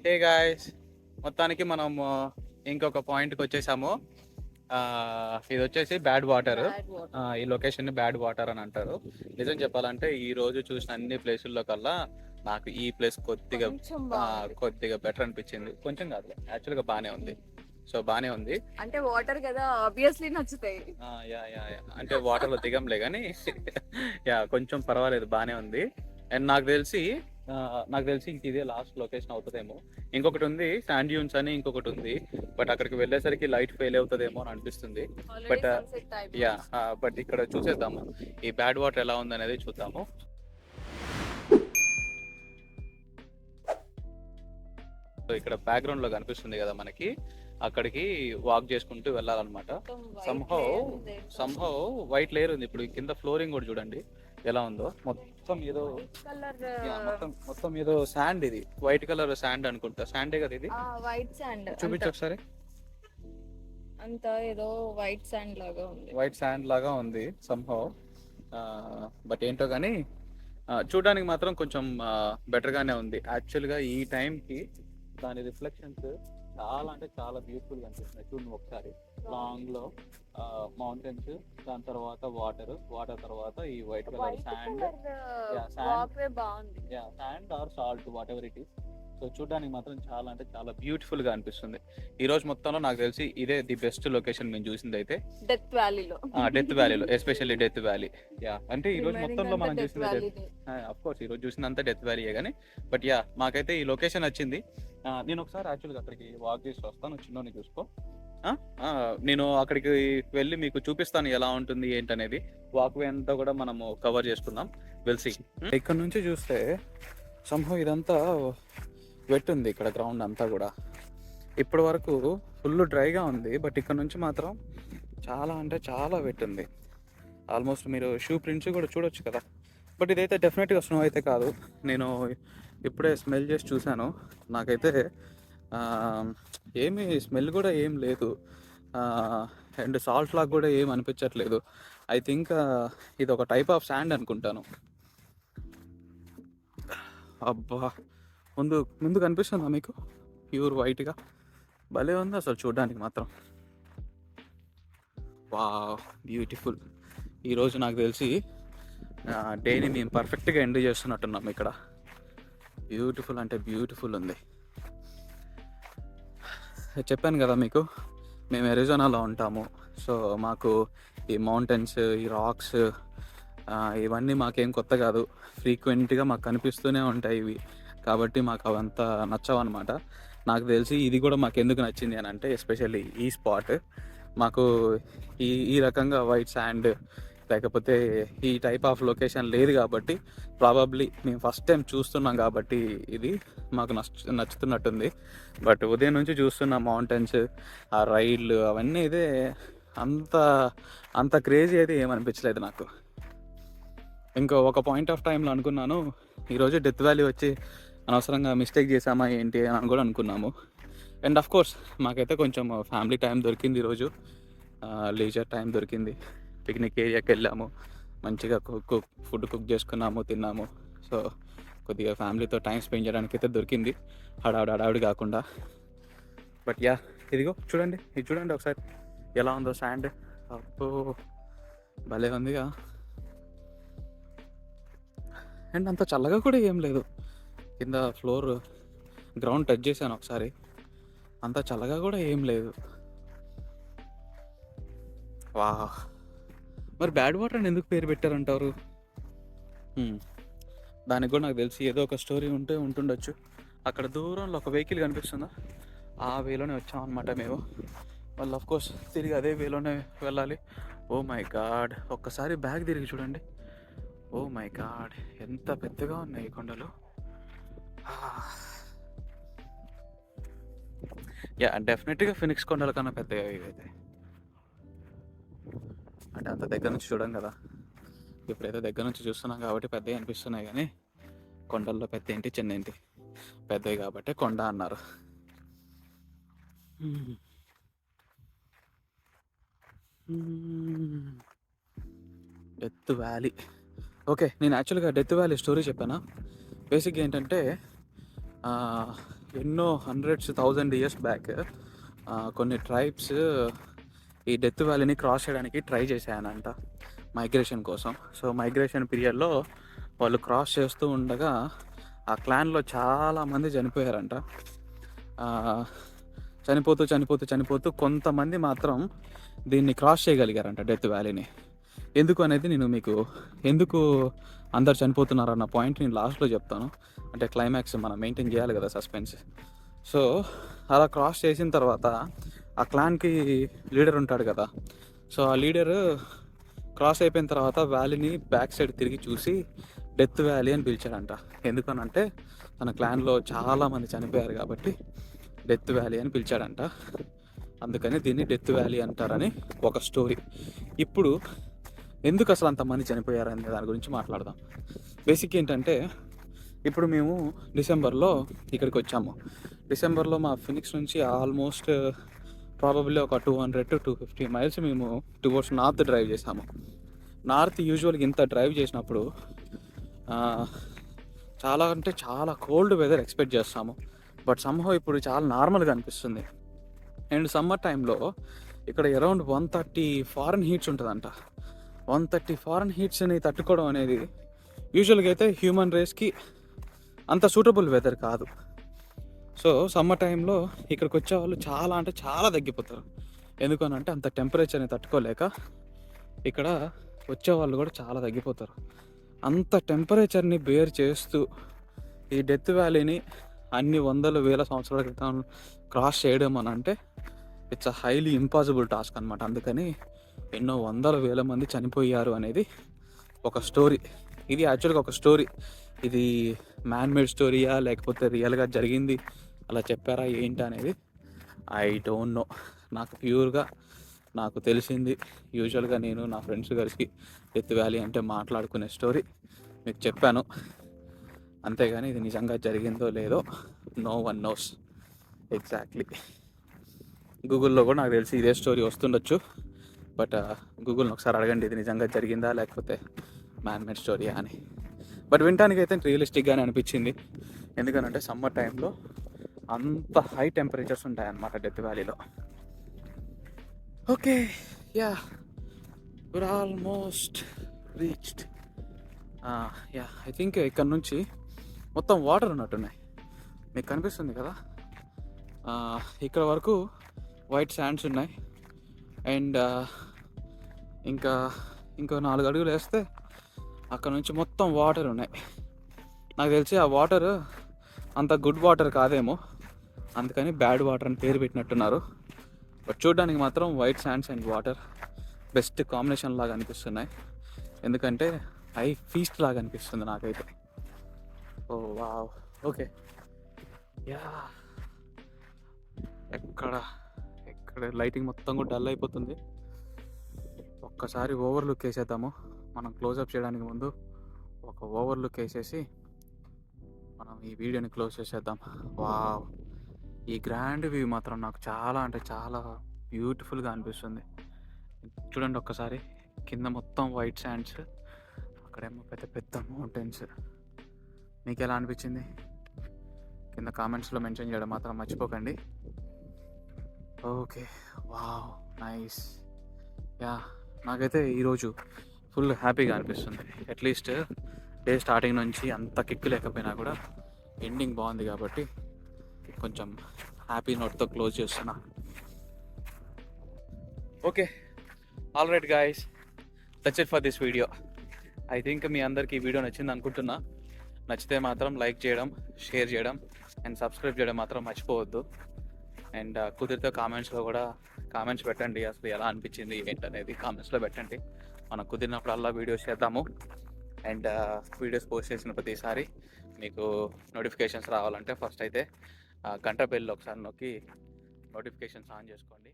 Hey guys, మొత్తానికి మనం ఇంకొక పాయింట్కి వచ్చేసాము. ఇది వచ్చేసి బ్యాడ్ వాటర్. ఈ లొకేషన్ని బ్యాడ్ వాటర్ అని అంటారు. నిజం చెప్పాలంటే ఈ రోజు చూసిన అన్ని ప్లేసుల్లో కల్లా నాకు ఈ ప్లేస్ కొద్దిగా కొద్దిగా బెటర్ అనిపించింది. కొంచెం కాదు, యాక్చువల్గా బాగానే ఉంది. సో బాగానే ఉంది అంటే వాటర్ కదా, ఆబ్వియస్లీ నచ్చుతాయి. యా యా యా అంటే వాటర్లో దిగంలే కానీ యా కొంచెం పర్వాలేదు, బాగానే ఉంది. అండ్ నాకు తెలిసి ఇంక ఇదే లాస్ట్ లొకేషన్ అవుతుందేమో. ఇంకొకటి ఉంది శాండ్ డ్యూన్స్ అని, ఇంకొకటి ఉంది. బట్ అక్కడికి వెళ్ళేసరికి లైట్ ఫెయిల్ అవుతుందేమో అని అనిపిస్తుంది. బట్ యా బట్ ఇక్కడ చూసేద్దాము ఈ బ్యాడ్ వాటర్ ఎలా ఉంది అనేది చూద్దాము. సో ఇక్కడ బ్యాక్గ్రౌండ్ లో కనిపిస్తుంది కదా మనకి, అక్కడికి వాక్ చేసుకుంటూ వెళ్ళాలన్నమాట. సంహౌ వైట్ లేయర్ ఉంది. ఇప్పుడు కింద ఫ్లోరింగ్ కూడా చూడండి ఎలా ఉందో. మొత్తం ఏదో మొత్తం ఏదో శాండ్, ఇది వైట్ కలర్ శాండ్ అనుకుంటా. శాండే కదా ఇది? వైట్ శాండ్ చూపించు ఒకసారి. అంతా ఏదో వైట్ శాండ్ లాగా ఉంది సంహౌ. బట్ ఏంటో కానీ చూడడానికి మాత్రం కొంచెం బెటర్ గానే ఉంది. యాక్చువల్గా ఈ టైంకి దాని రిఫ్లెక్షన్స్ చాలా అంటే చాలా బ్యూటిఫుల్ గా అనిపిస్తున్నాయి. చూడు నువ్వు ఒకసారి. లాంగ్ లో మౌంటైన్స్, దాని తర్వాత వాటర్ తర్వాత ఈ white colour sand sand or salt, whatever it is. So చూడడానికి మాత్రం చాలా అంటే చాలా బ్యూటిఫుల్ గా అనిపిస్తుంది. ఈ రోజు మొత్తంలో నాకు తెలిసి ఇదే ది బెస్ట్ లొకేషన్ మేము చూసింది అయితే డెత్ వ్యాలీలో, ఎస్పెషల్లీ డెత్ వ్యాలీ. యా అంటే ఈ రోజు మొత్తంలో మనం చూసింది అఫ్ కోర్స్ ఈ రోజు చూసిందంతా డెత్ వ్యాలీయే కానీ, బట్ యా మాకైతే ఈ లొకేషన్ నచ్చింది. నేను ఒకసారి యాక్చువల్గా అక్కడికి వాక్ చేసి వస్తాను, చిన్నోని చూసుకో. నేను అక్కడికి వెళ్ళి మీకు చూపిస్తాను ఎలా ఉంటుంది ఏంటనేది. వాక్ వే అంతా కూడా మనము కవర్ చేసుకుందాం, వెల్సి. ఇక్కడ నుంచి చూస్తే సంహవ్ ఇదంతా వెట్ ఉంది. ఇక్కడ గ్రౌండ్ అంతా కూడా ఇప్పటి వరకు ఫుల్ డ్రైగా ఉంది. బట్ ఇక్కడ నుంచి మాత్రం చాలా అంటే చాలా వెట్ ఉంది. ఆల్మోస్ట్ మీరు షూ ప్రింట్స్ కూడా చూడొచ్చు కదా. బట్ ఇదైతే డెఫినెట్గా స్నో అయితే కాదు. నేను ఇప్పుడే స్మెల్ చేసి చూశాను, నాకైతే ఏమీ స్మెల్ కూడా ఏం లేదు. అండ్ సాల్ట్ లాగా కూడా ఏం అనిపించట్లేదు. ఐ థింక్ ఇది ఒక టైప్ ఆఫ్ శాండ్ అనుకుంటాను. అబ్బా, ముందు కనిపిస్తుందా మీకు? ప్యూర్ వైట్గా భలే ఉంది అసలు చూడడానికి మాత్రం. వా బ్యూటిఫుల్. ఈరోజు నాకు తెలిసి డేని మేము పర్ఫెక్ట్గా ఎంజాయ్ చేస్తున్నట్టున్నాం. ఇక్కడ బ్యూటిఫుల్ అంటే బ్యూటిఫుల్ ఉంది. చెప్పాను కదా మీకు, మేము అరిజోనాలో ఉంటాము. సో మాకు ఈ మౌంటైన్స్, ఈ రాక్స్ ఇవన్నీ మాకేం కొత్త కాదు. ఫ్రీక్వెంట్గా మాకు కనిపిస్తూనే ఉంటాయి ఇవి. కాబట్టి మాకు అవంతా నచ్చవన్నమాట. నాకు తెలిసి ఇది కూడా మాకు ఎందుకు నచ్చింది అని అంటే, ఎస్పెషల్లీ ఈ స్పాట్ మాకు ఈ రకంగా వైట్ శాండ్ లేకపోతే ఈ టైప్ ఆఫ్ లొకేషన్ లేదు కాబట్టి, ప్రాబబ్లీ మేము ఫస్ట్ టైం చూస్తున్నాం కాబట్టి ఇది మాకు నచ్చుతున్నట్టుంది. బట్ ఉదయం నుంచి చూస్తున్న మౌంటైన్స్, ఆ రైళ్ళు అవన్నీ అయితే అంత క్రేజీ అయితే ఏమనిపించలేదు నాకు. ఒక పాయింట్ ఆఫ్ టైంలో అనుకున్నాను, ఈరోజు డెత్ వ్యాలీ వచ్చి అనవసరంగా మిస్టేక్ చేసామా ఏంటి అని కూడా అనుకున్నాము. అండ్ ఆఫ్ కోర్స్ మాకైతే కొంచెం ఫ్యామిలీ టైం దొరికింది ఈరోజు, లీజర్ టైం దొరికింది. పిక్నిక్ ఏరియాకి వెళ్ళాము, మంచిగా ఫుడ్ కుక్ చేసుకున్నాము, తిన్నాము. సో కొద్దిగా ఫ్యామిలీతో టైం స్పెండ్ చేయడానికి అయితే దొరికింది, హడావిడి కాకుండా. బట్ యా, ఇది చూడండి ఒకసారి ఎలా ఉందో శాండ్. అబ్బో భలే ఉందిగా. అండ్ అంత చల్లగా కూడా ఏం లేదు. కింద ఫ్లోర్ గ్రౌండ్ టచ్ చేశాను ఒకసారి, అంత చల్లగా కూడా ఏం లేదు. వా, మరి బ్యాడ్ వాటర్ అని ఎందుకు పేరు పెట్టారంటారు? దానికి కూడా నాకు తెలిసి ఏదో ఒక స్టోరీ ఉంటుండొచ్చు. అక్కడ దూరంలో ఒక వెహికల్ కనిపిస్తుందా, ఆ వేలోనే వచ్చామన్నమాట మేము. వాళ్ళు అఫ్కోర్స్ తిరిగి అదే వేలోనే వెళ్ళాలి. ఓ మై గాడ్, ఒక్కసారి బ్యాగ్ తిరిగి చూడండి. ఓ మై గాడ్, ఎంత పెద్దగా ఉన్నాయి కొండలు. యా డెఫినెట్గా ఫినిక్స్ కొండల కన్నా పెద్దగా ఇవైతే. అంటే అంత దగ్గర నుంచి చూడం కదా, ఇప్పుడైతే దగ్గర నుంచి చూస్తున్నాం కాబట్టి పెద్దవి అనిపిస్తున్నాయి. కానీ కొండల్లో పెద్ద ఏంటి చిన్న ఏంటి, పెద్దవి కాబట్టి కొండ అన్నారు. Death valley. ఓకే, నేను యాక్చువల్గా డెత్ వ్యాలీ స్టోరీ చెప్పానా? బేసిక్గా ఏంటంటే ఎన్నో హండ్రెడ్స్ 1000 ఇయర్స్ బ్యాక్ కొన్ని ట్రైబ్స్ ఈ డెత్ వ్యాలీని క్రాస్ చేయడానికి ట్రై చేశాయనంట మైగ్రేషన్ కోసం. సో మైగ్రేషన్ పీరియడ్లో వాళ్ళు క్రాస్ చేస్తూ ఉండగా ఆ క్లాన్లో చాలామంది చనిపోయారంట. చనిపోతూ కొంతమంది మాత్రం దీన్ని క్రాస్ చేయగలిగారంట డెత్ వ్యాలీని. ఎందుకు అనేది నేను మీకు ఎందుకు అందరు చనిపోతున్నారన్న పాయింట్ నేను లాస్ట్లో చెప్తాను. అంటే క్లైమాక్స్ మనం మెయింటైన్ చేయాలి కదా సస్పెన్స్. సో అలా క్రాస్ చేసిన తర్వాత ఆ క్లాన్కి లీడర్ ఉంటాడు కదా. సో ఆ లీడర్ క్రాస్ అయిపోయిన తర్వాత వ్యాలీని బ్యాక్ సైడ్ తిరిగి చూసి డెత్ వ్యాలీ అని పిలిచాడంట. ఎందుకనంటే తన క్లాన్లో చాలామంది చనిపోయారు కాబట్టి డెత్ వ్యాలీ అని పిలిచాడంట. అందుకని దీన్ని డెత్ వ్యాలీ అంటారని ఒక స్టోరీ. ఇప్పుడు ఎందుకు అసలు అంతమంది చనిపోయారు అనే దాని గురించి మాట్లాడదాం. బేసిక్ ఏంటంటే ఇప్పుడు మేము డిసెంబర్లో ఇక్కడికి వచ్చాము. డిసెంబర్లో మా ఫినిక్స్ నుంచి ఆల్మోస్ట్ ప్రాబబ్లీ ఒక 200 to 250 మైల్స్ మేము టువర్డ్స్ నార్త్ డ్రైవ్ చేసాము. నార్త్ యూజువల్గా ఇంత డ్రైవ్ చేసినప్పుడు చాలా అంటే చాలా కోల్డ్ వెదర్ ఎక్స్పెక్ట్ చేస్తాము. బట్ సమ్హౌ ఇప్పుడు చాలా నార్మల్గా అనిపిస్తుంది. అండ్ సమ్మర్ టైంలో ఇక్కడ అరౌండ్ 130 ఫారెన్ హీట్స్ ఉంటుందంట. 130 ఫారెన్ హీట్స్ని తట్టుకోవడం అనేది యూజువల్గా అయితే హ్యూమన్ రేస్కి అంత సూటబుల్ వెదర్ కాదు. సో సమ్మర్ టైంలో ఇక్కడికి వచ్చే వాళ్ళు చాలా అంటే చాలా తగ్గిపోతారు. ఎందుకనంటే అంత టెంపరేచర్ని తట్టుకోలేక ఇక్కడ వచ్చేవాళ్ళు కూడా చాలా తగ్గిపోతారు. అంత టెంపరేచర్ని బేర్ చేస్తూ ఈ డెత్ వ్యాలీని అన్ని వందల వేల సంవత్సరాల క్రితం క్రాస్ చేయడం అని అంటే it's a highly impossible task అనమాట. అందుకని ఎన్నో వందల వేల మంది చనిపోయారు అనేది ఒక స్టోరీ. ఇది యాక్చువల్గా ఒక స్టోరీ. ఇది మ్యాన్ మేడ్ స్టోరీయా లేకపోతే రియల్గా జరిగింది అలా చెప్పారా ఏంటి అనేది ఐ డోంట్ నో. నాకు ప్యూర్గా నాకు తెలిసింది యూజువల్గా నేను నా ఫ్రెండ్స్ కలిసి డెత్ వ్యాలీ అంటే మాట్లాడుకునే స్టోరీ మీకు చెప్పాను. అంతేగాని ఇది నిజంగా జరిగిందో లేదో నో వన్ నోస్ ఎగ్జాక్ట్లీ. గూగుల్లో కూడా నాకు తెలిసి ఇదే స్టోరీ వస్తుండొచ్చు. బట్ గూగుల్ని ఒకసారి అడగండి ఇది నిజంగా జరిగిందా లేకపోతే మ్యాన్ మేడ్ స్టోరీయా అని. బట్ వినటానికి అయితే రియలిస్టిక్గానే అనిపించింది. ఎందుకనంటే సమ్మర్ టైంలో అంత హై టెంపరేచర్స్ ఉంటాయన్నమాట డెత్ వ్యాలీలో. Okay yeah we're almost reached. Yeah I think ఇక్కడ నుంచి మొత్తం వాటర్ ఉన్నట్టున్నాయి. మీకు కనిపిస్తుంది కదా ఇక్కడ వరకు వైట్ శాండ్స్ ఉన్నాయి. అండ్ ఇంకా 4 అడుగులు వేస్తే అక్కడ నుంచి మొత్తం వాటర్ ఉన్నాయి. నాకు తెలిసి ఆ వాటర్ అంత గుడ్ వాటర్ కాదేమో, అందుకని బ్యాడ్ వాటర్ అని పేరు పెట్టినట్టున్నారు. బట్ చూడడానికి మాత్రం white sands and water best combination లాగా అనిపిస్తున్నాయి. ఎందుకంటే ఐ ఫీస్ట్ లాగా అనిపిస్తుంది నాకైతే. ఓ వావ్. ఓకే యా ఎక్కడ లైటింగ్ మొత్తం కూడా డల్ అయిపోతుంది. ఒక్కసారి ఓవర్ లుక్ వేసేద్దాము. మనం క్లోజప్ చేయడానికి ముందు ఒక ఓవర్ లుక్ వేసేసి మనం ఈ వీడియోని క్లోజ్ చేసేద్దాం. వావ్, ఈ గ్రాండ్ వ్యూ మాత్రం నాకు చాలా అంటే చాలా బ్యూటిఫుల్గా అనిపిస్తుంది. చూడండి ఒక్కసారి, కింద మొత్తం వైట్ శాండ్స్, అక్కడేమో పెద్ద పెద్ద మౌంటైన్స్. మీకు ఎలా అనిపించింది కింద కామెంట్స్లో మెన్షన్ చేయడం మాత్రం మర్చిపోకండి. Okay wow nice. యా నాకైతే ఈరోజు ఫుల్ హ్యాపీగా అనిపిస్తుంది. అట్లీస్ట్ డే స్టార్టింగ్ నుంచి అంత కిక్ లేకపోయినా కూడా ఎండింగ్ బాగుంది కాబట్టి కొంచెం హ్యాపీ నోట్తో క్లోజ్ చేస్తున్నా. Okay all right guys, that's it for this video. I think మీ అందరికీ ఈ వీడియో నచ్చింది అనుకుంటున్నా. నచ్చితే మాత్రం లైక్ చేయడం, షేర్ చేయడం అండ్ సబ్స్క్రైబ్ చేయడం మాత్రం మర్చిపోవద్దు. అండ్ కుదిరితే కామెంట్స్లో కూడా కామెంట్స్ పెట్టండి, అసలు ఎలా అనిపించింది ఏంటనేది కామెంట్స్లో పెట్టండి. మనం కుదిరినప్పుడల్లా వీడియోస్ చేద్దాము. అండ్ వీడియోస్ పోస్ట్ చేసిన ప్రతిసారి మీకు నోటిఫికేషన్స్ రావాలంటే ఫస్ట్ అయితే గంట బెల్ ఒకసారి నొక్కి నోటిఫికేషన్స్ ఆన్ చేసుకోండి.